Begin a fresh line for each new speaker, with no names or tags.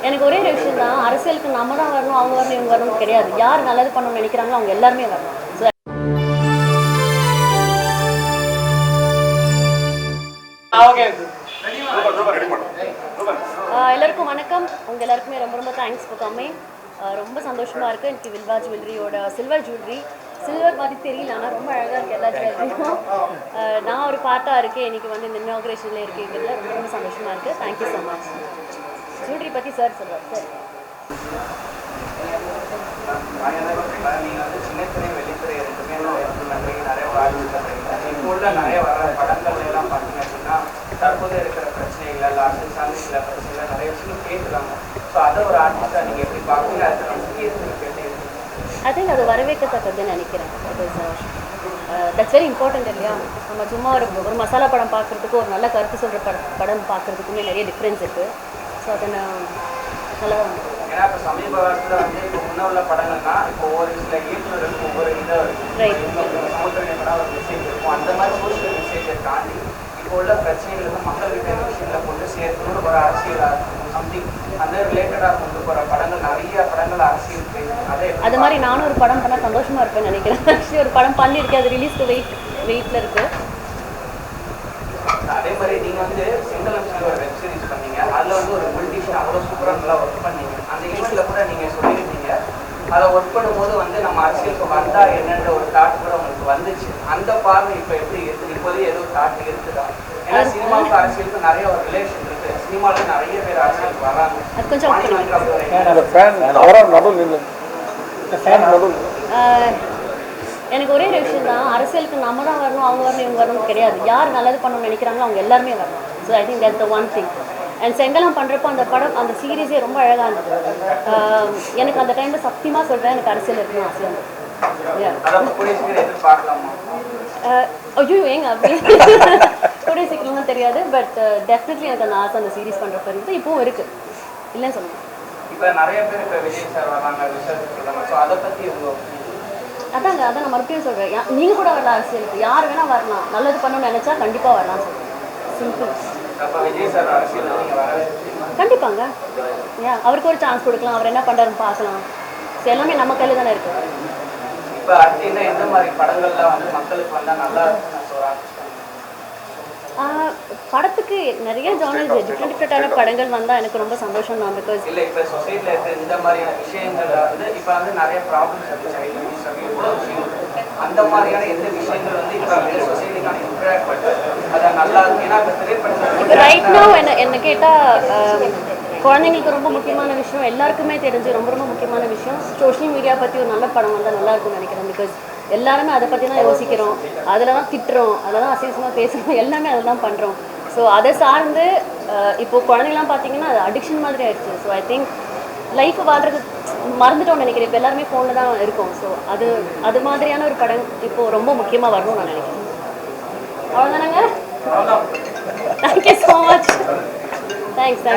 எனக்கு ஒரே ஒரு விஷயம் தான், அரசியலுக்கு நம்ம தான் வரணும், அவங்க வரணும், இவங்க வரணும் கிடையாது. யார் நல்லது பண்ணணும்னு நினைக்கிறாங்களோ அவங்க எல்லாருமே வரணும். எல்லாருக்கும் வணக்கம். உங்கள் எல்லாருக்குமே ரொம்ப ரொம்ப தேங்க்ஸ் ஃபார் கம்மிங். ரொம்ப சந்தோஷமாக இருக்குது. எனக்கு வில்வா ஜுவல்லரியோட சில்வர் ஜுவல்லரி, சில்வர் மாதிரி தெரியல, ஆனால் ரொம்ப அழகாக இருக்குது எல்லா ஜுவல்லரியும். நான் ஒரு பார்ட்டாக இருக்கேன், இன்றைக்கி வந்து இந்த இனாக்ரேஷனில் இருக்குங்கிறதுல ரொம்ப ரொம்ப சந்தோஷமாக இருக்குது. Thank you so much. ஜுவல்லரி பற்றி சார் சொல்லுவார். சார்
நீங்கள் வந்து சின்னத்திரை வெள்ளித்திரை ரெண்டுமே நிறைய வாழ்ந்துருக்கீங்க. இப்போ உள்ள நிறைய வர படங்கள் எல்லாம் பார்த்தீங்க அப்படின்னா தற்போது இருக்கிற பிரச்சனைகள் இல்லை அரசியல் சார்ந்த சில பிரச்சனைகள் நிறைய விஷயம் கேட்குறாங்க. ஸோ அதை ஒரு ஆர்டிஸ்டாக நீங்கள் எப்படி பார்க்குறீங்க? அதுக்கு நம்ம கேட்டு
ஐ திங்க் அது வரவேற்கத்தக்கதுன்னு நினைக்கிறேன். பிகாஸ் தட்ஸ் வெரி இம்பார்ட்டன்ட் இல்லையா? நம்ம சும்மா ஒரு மசாலா படம் பார்க்குறதுக்கு ஒரு நல்ல கருத்து சொல்கிற படம் பார்க்குறதுக்குமே நிறைய டிஃப்ரென்ஸ் இருக்குது. ஸோ அதை நான் நல்லா
ஏன்னா இப்போ சமீப காலத்தில் வந்து இப்போ முன்ன உள்ள படங்கள்னா இப்போ ஒவ்வொரு சில இயக்குநர்களுக்கு ஒவ்வொரு இதாக இருக்கும், சமுத்திர படம் ஒரு மெசேஜ் இருக்கும். அந்த மாதிரி சோஷியல் மெசேஜை தாண்டி இப்போ உள்ள பிரச்சனைகளுக்கு மக்கள்கிட்ட இந்த விஷயங்களை கொண்டு சேர்க்கணும்னு ஒரு அரசியலாக இருக்கும், சம்திங் அந்த ரிலேட்டடாக கொண்டு போகிற படங்கள் நிறைய படங்கள் அரசியல் பேசும்.
அது மாதிரி நானும் ஒரு படம் பண்ணால் சந்தோஷமாக இருப்பேன்னு நினைக்கிறேன். ஆக்சுவலி ஒரு படம் பண்ணியிருக்கேன், அது ரிலீஸ்க்கு வெயிட்டில் இருக்குது.
அதே மாதிரி நீங்கள் வந்து செங்கலம் ஒரு வெப் சீரிஸ் பண்ணீங்க, அதில் வந்து ஒரு பொலிட்டிஷியன் அவ்வளோ சூப்பராக நல்லா ஒர்க் பண்ணீங்க. அந்த ஈவெண்ட்டில் கூட நீங்கள் சொல்லியிருந்தீங்க அதை ஒர்க் பண்ணும்போது வந்து நம்ம அரசியலுக்கு வந்தால் என்னென்ற ஒரு தாட் கூட உங்களுக்கு வந்துச்சு. அந்த பார்வை இப்போ எப்படி இருக்குது? இப்போதே ஏதோ தாட் இருக்குதா? ஏன்னா சினிமாவுக்கு அரசியலுக்கு நிறைய ஒரு ரிலேஷன் இருக்குது. சினிமாவில் நிறைய பேர் அரசியலுக்கு வராங்க.
எனக்கு ஒரே ஒரு விஷயம் தான், அரசியலுக்கு நம்ம தான் வரணும், அவங்க வரணும், இவங்க வரணும் கிடையாது. யார் நல்லது பண்ணணும்னு நினைக்கிறாங்களோ அவங்க எல்லாருமே வரணும். So I think that's the one thing. And செங்கலம் பண்ணுறப்போ அந்த படம் அந்த சீரீஸே ரொம்ப அழகாக இருந்தது. எனக்கு அந்த டைமில் சத்தியமாக சொல்கிறேன், எனக்கு அரசியல் இருக்கணும் ஆசையாக இருந்தது. ஐயோ ஏங்க அப்படி கூடிய சீக்கிரமாக தெரியாது, பட் டெஃபினெட்லி எனக்கு அந்த ஆசை அந்த சீரீஸ் பண்ணுறப்ப இருந்தது, இப்போவும் இருக்குது, இல்லைன்னு சொல்லுங்கள்.
இப்போ நிறைய பேர் இப்போ விஜய் சார் வராங்க, ஸோ அதை பற்றி
அதாங்க அதான் நான் மறுபடியும் சொல்கிறேன், நீங்கள் கூட வரலாம் அரசியலுக்கு, யார் வேணால் வரலாம், நல்லது பண்ணணும்னு நினச்சா கண்டிப்பாக வரலாம்னு சொல்கிறேன். சிம்பிள். கண்டிப்பாங்க. ஏன் அவருக்கு ஒரு சான்ஸ் கொடுக்கலாம், அவர் என்ன பண்ணுறாருன்னு பார்க்கலாம். ஸோ எல்லாமே நம்ம கையில் தானே இருக்குது.
இப்போ அடுத்து எந்த மாதிரி படங்கள்லாம் வந்து மக்களுக்கு வந்தால் நல்லா
படத்துக்கு நிறைய ஜானர்ஸ் டிஃப்ரெண்டான படங்கள் வந்தால் எனக்கு ரொம்ப சந்தோஷம் தான். பிகாஸ்
இல்லை இப்போ சொசைட்டியில் இருக்கிற இந்த மாதிரியான விஷயங்கள் வந்து இப்போ வந்து நிறைய ப்ராப்ளம்ஸ் அந்த மாதிரியான எந்த விஷயங்கள் வந்து இப்போ சொசைட்டிக்கான இம்ப்ராக்ட் பண்ணுறது அதை நல்லா இருக்கு. ஏன்னா இப்போ திரைப்படங்கள்
ரைட் நவ் என்ன கேட்டால் குழந்தைங்களுக்கு ரொம்ப முக்கியமான விஷயம், எல்லாருக்குமே தெரிஞ்சு ரொம்ப ரொம்ப முக்கியமான விஷயம், சோஷியல் மீடியா பற்றி ஒரு நல்ல படம் வந்தால் நல்லா இருக்கும்னு நினைக்கிறேன். பிகாஸ் எல்லாருமே அதை பற்றி தான் யோசிக்கிறோம், அதில் தான் திட்டுறோம், அதில் தான் அசிங்கமாக பேசுகிறோம், எல்லாமே அதை தான் பண்ணுறோம். ஸோ அதை சார்ந்து இப்போது குழந்தைங்களாம் பார்த்தீங்கன்னா அது அடிக்ஷன் மாதிரி ஆயிடுச்சு. ஸோ ஐ திங்க் லைஃப்பை வாழ்றது மறந்துட்டோம்னு நினைக்கிறேன், இப்போ எல்லாருமே ஃபோனில் தான் இருக்கோம். ஸோ அது மாதிரியான ஒரு படம் இப்போது ரொம்ப முக்கியமாக வரணும்னு நான் நினைக்கிறேன். அவ்வளோதானங்க. Thank you so much. தேங்க்ஸ்.